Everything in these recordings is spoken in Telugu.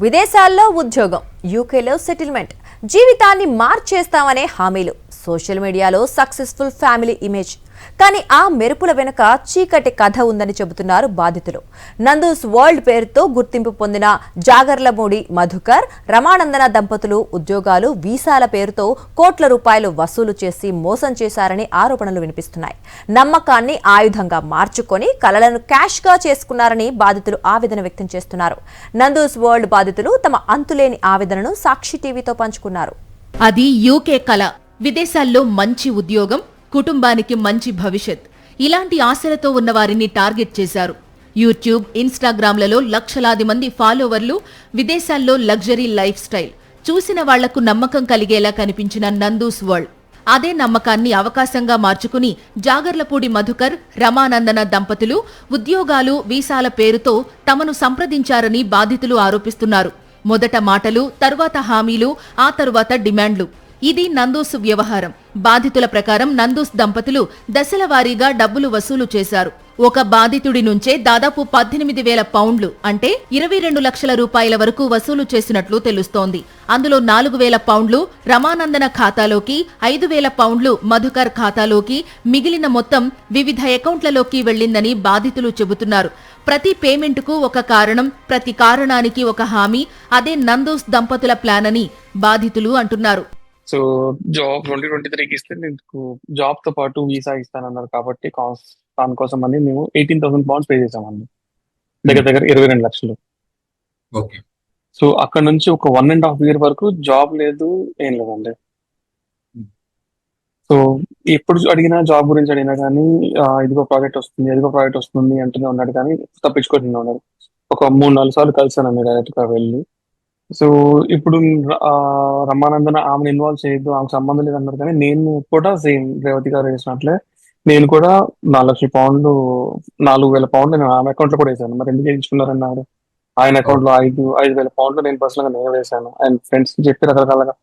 విదేశాల్లో ఉద్యోగం, యూకేలో సెటిల్మెంట్, జీవితాన్ని మార్చేస్తామనే హామీలు, సోషల్ మీడియాలో సక్సెస్ఫుల్ ఫ్యామిలీ ఇమేజ్. కానీ ఆ మెరుపుల వెనుక చీకటి కథ ఉందని చెబుతున్నారు బాధితులు. నందూస్ వరల్డ్ పేరుతో గుర్తింపు పొందిన జాగర్లమూడి మధుకర్, రమానందన దంపతులు ఉద్యోగాలు, వీసాల పేరుతో కోట్ల రూపాయలు వసూలు చేసి మోసం చేశారని ఆరోపణలు వినిపిస్తున్నాయి. నమ్మకాన్ని ఆయుధంగా మార్చుకొని కలలను క్యాష్గా చేసుకున్నారని బాధితులు ఆవేదన వ్యక్తం చేస్తున్నారు. నందూస్ వరల్డ్ బాధితులు తమ అంతులేని ఆవేదనను సాక్షి టీవీతో పంచుకున్నారు. అది యూకే కళ. విదేశాల్లో మంచి ఉద్యోగం, కుటుంబానికి మంచి భవిష్యత్, ఇలాంటి ఆశలతో ఉన్న వారిని టార్గెట్ చేశారు. యూట్యూబ్, ఇన్స్టాగ్రామ్లలో లక్షలాది మంది ఫాలోవర్లు, విదేశాల్లో లగ్జరీ లైఫ్ స్టైల్ చూసిన వాళ్లకు నమ్మకం కలిగేలా కనిపించిన నందూస్ వరల్డ్ అదే నమ్మకాన్ని అవకాశంగా మార్చుకుని జాగర్లపూడి మధుకర్, రమానందన దంపతులు ఉద్యోగాలు, వీసాల పేరుతో తమను సంప్రదించారని బాధితులు ఆరోపిస్తున్నారు. మొదట మాటలు, తరువాత హామీలు, ఆ తరువాత డిమాండ్లు. ఇది నందూస్ వ్యవహారం. బాధితుల ప్రకారం నందూస్ దంపతులు దశల వారీగా డబ్బులు వసూలు చేశారు. ఒక బాధితుడి నుంచే దాదాపు 18,000 పౌండ్లు అంటే 22 లక్షల రూపాయల వరకు వసూలు చేసినట్లు తెలుస్తోంది. అందులో 4,000 పౌండ్లు రమానందన ఖాతాలోకి, 5,000 పౌండ్లు మధుకర్ ఖాతాలోకి, మిగిలిన మొత్తం వివిధ అకౌంట్లలోకి వెళ్లిందని బాధితులు చెబుతున్నారు. ప్రతి పేమెంట్కు ఒక కారణం, ప్రతి కారణానికి ఒక హామీ, అదే నందూస్ దంపతుల ప్లాన్ అని బాధితులు అంటున్నారు. సో జాబ్ 2023కి ఇస్తే నీకు జాబ్ తో పాటు వీసా ఇస్తానన్నారు కాబట్టి దానికోసం అని మేము 18,000 పౌండ్స్ పే చేసామండి. దగ్గర 22 లక్షలు. ఓకే. సో అక్కడ నుంచి ఒక 1.5 year వరకు జాబ్ లేదు, ఏం లేదండి. సో ఎప్పుడు అడిగినా జాబ్ గురించి అడిగినా కానీ ఇదిగో ప్రాజెక్ట్ వస్తుంది, ఎదిగో ప్రాజెక్ట్ వస్తుంది అంటూనే ఉన్నాడు, కానీ తప్పించుకుంటూనే ఉన్నాడు. ఒక 3-4 సార్లు కలిసానండి డైరెక్ట్ గా వెళ్ళి. సో ఇప్పుడు రమానందన ఆమెను ఇన్వాల్వ్ చేయొద్దు, ఆమెకు సంబంధం లేదన్నారు, కానీ నేను కూడా సేమ్ రేవతి గారు వేసినట్లే నేను కూడా 4 లక్షల పౌండ్లు, 4,000 పౌండ్లు నేను ఆమె అకౌంట్ లో కూడా వేసాను. మరి ఎందుకు వేయించుకున్నారన్నారు? ఆయన అకౌంట్ లో 5,000 పౌండ్లు నేను పర్సనల్ గా నేను వేసాను. ఆయన ఫ్రెండ్స్ కి చెప్పి రకరకాలుగా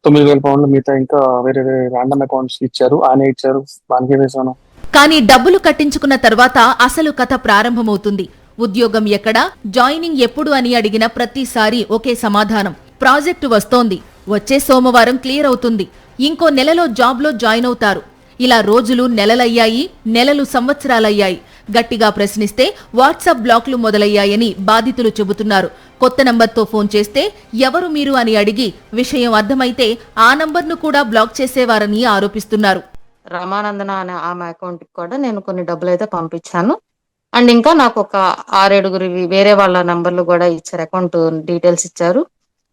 9,000 పౌండ్లు మిగతా ఇంకా వేరే వేరే ర్యాండమ్ అకౌంట్స్ ఇచ్చారు, ఆయన ఇచ్చారు, దానికే వేసాను. కానీ డబ్బులు కట్టించుకున్న తర్వాత అసలు కథ ప్రారంభమవుతుంది. ఉద్యోగం ఎక్కడా, జాయినింగ్ ఎప్పుడు అని అడిగిన ప్రతిసారి ఒకే సమాధానం: ప్రాజెక్టు వస్తోంది, వచ్చే సోమవారం క్లియర్ అవుతుంది, ఇంకో నెలలో జాబ్లో జాయిన్ అవుతారు. ఇలా రోజులు నెలలయ్యాయి, నెలలు సంవత్సరాలయ్యాయి. గట్టిగా ప్రశ్నిస్తే వాట్సాప్ బ్లాక్లు మొదలయ్యాయని బాధితులు చెబుతున్నారు. కొత్త నంబర్తో ఫోన్ చేస్తే ఎవరు మీరు అని అడిగి విషయం అర్థమైతే ఆ నంబర్ను కూడా బ్లాక్ చేసేవారని ఆరోపిస్తున్నారు. రమానందన అనే ఆమె అకౌంట్ కి కూడా నేను కొన్ని డబ్బులు అయితే పంపించాను. అండ్ ఇంకా నాకు ఒక 6-7 వేరే వాళ్ళ నంబర్లు కూడా ఇచ్చారు, అకౌంట్ డీటెయిల్స్ ఇచ్చారు.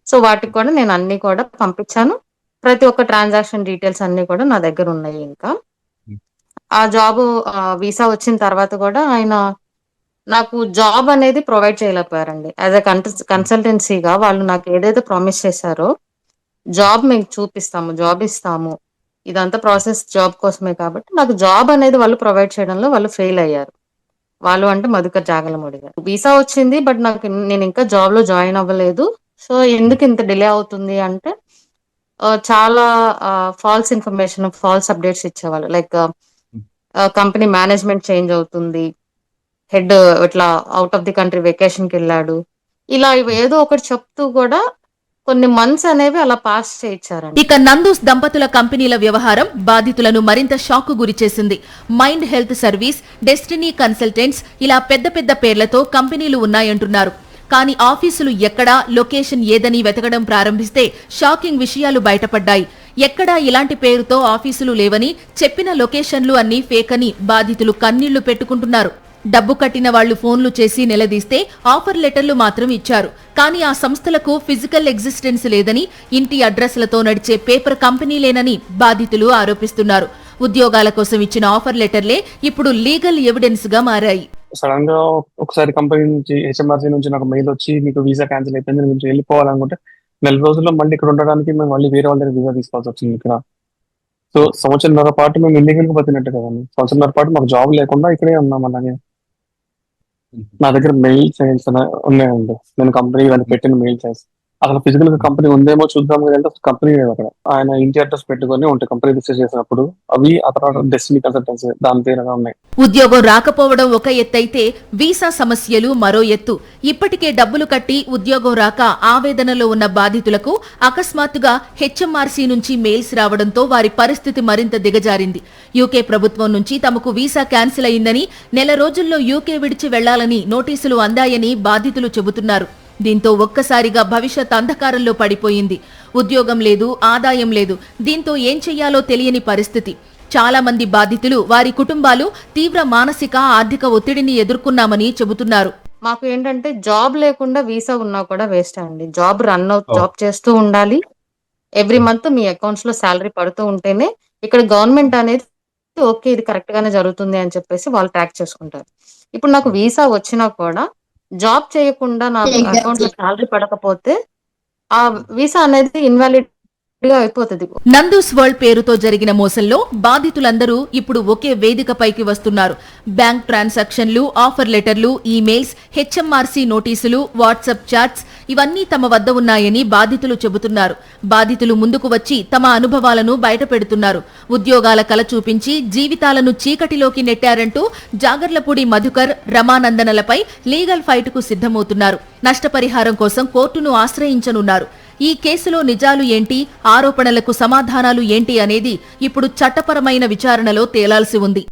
సో వాటికి కూడా నేను అన్ని కూడా పంపించాను. ప్రతి ఒక్క ట్రాన్సాక్షన్ డీటెయిల్స్ అన్ని కూడా నా దగ్గర ఉన్నాయి. ఇంకా ఆ జాబ్ వీసా వచ్చిన తర్వాత కూడా ఆయన నాకు జాబ్ అనేది ప్రొవైడ్ చేయలేకపోయారండి. యాజ్ అ కన్సల్టెన్సీగా వాళ్ళు నాకు ఏదైతే ప్రామిస్ చేశారో, జాబ్ మీకు చూపిస్తాము, జాబ్ ఇస్తాము, ఇదంతా ప్రాసెస్ జాబ్ కోసమే, కాబట్టి నాకు జాబ్ అనేది వాళ్ళు ప్రొవైడ్ చేయడంలో వాళ్ళు ఫెయిల్ అయ్యారు. వాళ్ళు అంటే మధుకర్, జాగర్లమూడి గారు. వీసా వచ్చింది, బట్ నేను ఇంకా జాబ్ లో జాయిన్ అవ్వలేదు. సో ఎందుకు ఇంత డిలే అవుతుంది అంటే చాలా ఫాల్స్ ఇన్ఫర్మేషన్, ఫాల్స్ అప్డేట్స్ ఇచ్చేవాళ్ళు. లైక్ కంపెనీ మేనేజ్మెంట్ చేంజ్ అవుతుంది, హెడ్ ఇట్లా out of the country vacation కి వెళ్ళాడు, ఇలా ఏదో ఒకటి చెప్తూ కూడా కొన్ని మంత్స్ అనేవి అలా పాస్ చేయించారండి. ఇక నందూస్ దంపతుల కంపెనీల వ్యవహారం బాధితులను మరింత షాక్ కు గురిచేసింది. Mind health service, destiny consultants, ఇలా పెద్ద పెద్ద పేర్లతో కంపెనీలు ఉన్నాయంటున్నారు. కానీ ఆఫీసులు ఎక్కడా, లొకేషన్ ఏదని వెతకడం ప్రారంభిస్తే షాకింగ్ విషయాలు బయటపడ్డాయి. ఎక్కడా ఇలాంటి పేరుతో ఆఫీసులు లేవని, చెప్పిన లొకేషన్లు అన్నీ ఫేక్ అని బాధితులు కన్నీళ్లు పెట్టుకుంటున్నారు. డబ్బు కట్టిన వాళ్లు ఫోన్లు చేసి నిలదీస్తే ఆఫర్ లెటర్లు మాత్రం ఇచ్చారు. కానీ ఆ సంస్థలకు ఫిజికల్ ఎగ్జిస్టెన్స్ లేదని, ఇంటి అడ్రస్లతో నడిచే పేపర్ కంపెనీలేనని బాధితులు ఆరోపిస్తున్నారు. ఉద్యోగాల కోసం ఇచ్చిన ఆఫర్ లెటర్లే ఇప్పుడు లీగల్ ఎవిడెన్స్ గా మారాయి. సడన్ గా ఒకసారి కంపెనీ నుంచి, హెచ్ఎంఆర్సీ నుంచి నాకు మెయిల్ వచ్చి మీకు వీసా క్యాన్సిల్ అయిపోయింది, నేను కొంచెం వెళ్ళిపోవాలనుకుంటే 4 రోజుల్లో మళ్ళీ ఇక్కడ ఉండడానికి మేము మళ్ళీ వేరే వాళ్ళ దగ్గర వీసా తీసుకోవాల్సి వచ్చింది ఇక్కడ. సో 1.5 పాటు మేము ఇల్లీగల్ గా బతినట్టు కదండి. 1.5 పాటు మాకు జాబ్ లేకుండా ఇక్కడే ఉన్నాం. అలాగే నా దగ్గర మెయిల్ ఉన్నాయండి, నేను కంపెనీ వాళ్ళు పెట్టిన మెయిల్ సైన్స్ అసలు ఫిజికల్ గా కంపెనీ ఉందేమో చూద్దాం అంటే అసలు కంపెనీ లేదు అక్కడ. ఆయన ఇంటి అడ్రస్ పెట్టుకొని ఉంటాయి కంపెనీ రిజిస్టర్ చేసినప్పుడు. అవి ఆ తర్వాత డెస్టినీ కన్సల్టెన్సీ దాని పేరుగా ఉన్నాయి. ఉద్యోగం రాకపోవడం ఒక ఎత్తైతే వీసా సమస్యలు మరో ఎత్తు. ఇప్పటికే డబ్బులు కట్టి ఉద్యోగం రాక ఆవేదనలో ఉన్న బాధితులకు అకస్మాత్తుగా హెచ్ఎంఆర్సీ నుంచి మెయిల్స్ రావడంతో వారి పరిస్థితి మరింత దిగజారింది. యూకే ప్రభుత్వం నుంచి తమకు వీసా క్యాన్సిల్ అయిందని, నెల రోజుల్లో యూకే విడిచి వెళ్లాలని నోటీసులు అందాయని బాధితులు చెబుతున్నారు. దీంతో ఒక్కసారిగా భవిష్యత్ అంధకారంలో పడిపోయింది. ఉద్యోగం లేదు, ఆదాయం లేదు. దీంతో ఏం చెయ్యాలో తెలియని పరిస్థితి. చాలా మంది బాధితులు, వారి కుటుంబాలు తీవ్ర మానసిక, ఆర్థిక ఒత్తిడిని ఎదుర్కొన్నామని చెబుతున్నారు. మాకు ఏంటంటే జాబ్ లేకుండా వీసా ఉన్నా కూడా వేస్ట్ అండి. జాబ్ చేస్తూ ఉండాలి. ఎవ్రీ మంత్ మీ అకౌంట్స్ లో శాలరీ పడుతూ ఉంటేనే ఇక్కడ గవర్నమెంట్ అనేది ఓకే ఇది కరెక్ట్ గానే జరుగుతుంది అని చెప్పేసి వాళ్ళు ట్రాక్ చేసుకుంటారు. ఇప్పుడు నాకు వీసా వచ్చినా కూడా జాబ్ చేయకుండా నా అకౌంట్ లో శాలరీ పడకపోతే ఆ వీసా అనేది ఇన్వాలిడ్ గా అయిపోతుంది. నందూస్ వరల్డ్ పేరుతో జరిగిన మోసంలో బాధితులందరూ ఇప్పుడు ఒకే వేదికపైకి వస్తున్నారు. బ్యాంక్ ట్రాన్సాక్షన్లు, ఆఫర్ లెటర్లు, ఈమెయిల్స్, హెచ్ఎంఆర్సీ నోటీసులు, వాట్సాప్ చాట్స్ ఇవన్నీ తమ వద్ద ఉన్నాయని బాధితులు చెబుతున్నారు. బాధితులు ముందుకు వచ్చి తమ అనుభవాలను బయటపెడుతున్నారు. ఉద్యోగాల కల చూపించి జీవితాలను చీకటిలోకి నెట్టారంటూ జాగర్లపూడి మధుకర్, రమానందనలపై లీగల్ ఫైట్ కు సిద్ధమవుతున్నారు. నష్టపరిహారం కోసం కోర్టును ఆశ్రయించనున్నారు. ఈ కేసులో నిజాలు ఏంటి, ఆరోపణలకు సమాధానాలు ఏంటి అనేది ఇప్పుడు చట్టపరమైన విచారణలో తేలాల్సి ఉంది.